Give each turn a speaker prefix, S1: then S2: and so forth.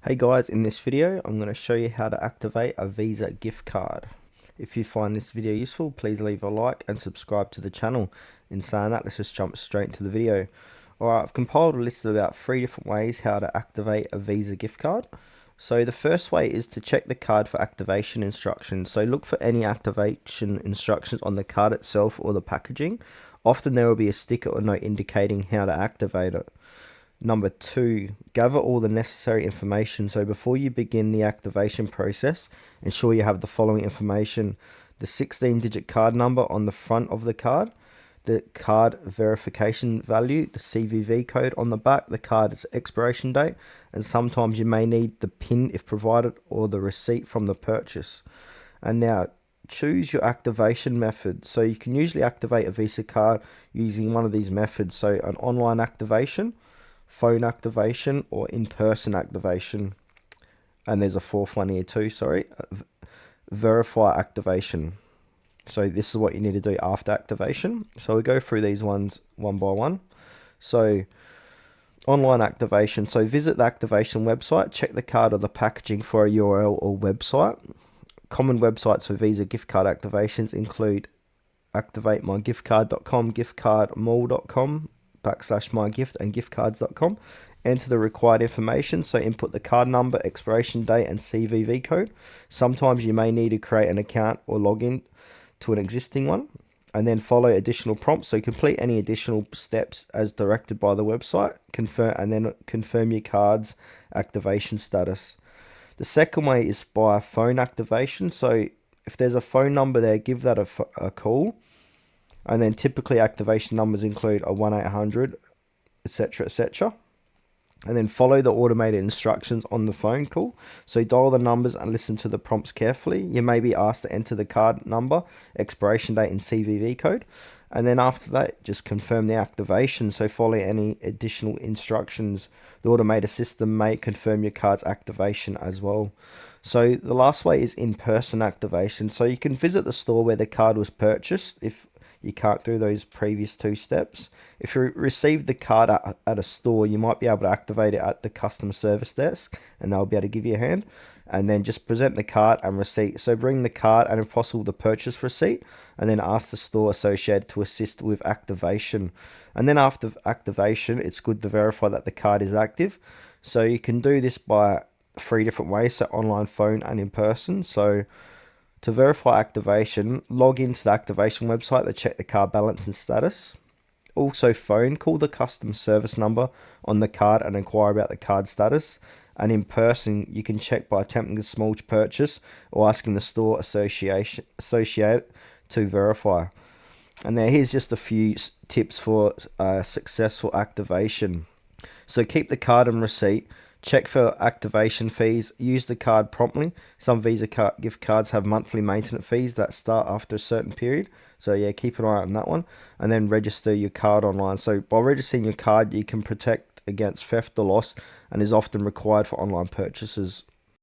S1: Hey guys, in this video I'm going to show you how to activate a Visa gift card. If you find this video useful, please leave a like and subscribe to the channel. In saying that, let's just jump straight into the video. Alright, I've compiled a list of about 3 different ways how to activate a Visa gift card. So the first way is to check the card for activation instructions. So look for any activation instructions on the card itself or the packaging. Often there will be a sticker or note indicating how to activate it. Number 2, gather all the necessary information. So before you begin the activation process, ensure you have the following information: the 16-digit card number on the front of the card, the card verification value, the CVV code on the back, the card's expiration date, and sometimes you may need the PIN if provided or the receipt from the purchase. And now choose your activation method. So you can usually activate a Visa card using one of these methods. So an online activation, phone activation, or in-person activation. And there's a fourth one here too, sorry, verify activation. So this is what you need to do after activation. So we go through these ones one by one. So online activation. So visit the activation website, check the card or the packaging for a URL or website. Common websites for Visa gift card activations include activatemygiftcard.com, giftcardmall.com, /mygift, and giftcards.com. Enter the required information, so input the card number, expiration date, and CVV code. Sometimes you may need to create an account or log in to an existing one, and then follow additional prompts. So complete any additional steps as directed by the website, and then confirm your card's activation status. The second way is by phone activation. So if there's a phone number there, give that a call. And then typically activation numbers include a 1-800, etc., etc. And then follow the automated instructions on the phone call. So dial the numbers and listen to the prompts carefully. You may be asked to enter the card number, expiration date, and CVV code. And then after that, just confirm the activation. So follow any additional instructions. The automated system may confirm your card's activation as well. So the last way is in-person activation. So you can visit the store where the card was purchased if you can't do those previous 2 steps. If you receive the card at a store, you might be able to activate it at the customer service desk and they'll be able to give you a hand. And then just present the card and receipt. So bring the card and if possible the purchase receipt, and then ask the store associated to assist with activation. And then after activation, it's good to verify that the card is active. So you can do this by 3 different ways, so online, phone, and in person. So to verify activation, log into the activation website to check the card balance and status. Also phone, call the customer service number on the card and inquire about the card status. And in person, you can check by attempting a small purchase or asking the store associated to verify. And here's just a few tips for successful activation. So keep the card and receipt. Check for activation fees. Use the card promptly. Some Visa gift cards have monthly maintenance fees that start after a certain period. So yeah, keep an eye on that one. And then register your card online. So by registering your card, you can protect against theft or loss and is often required for online purchases.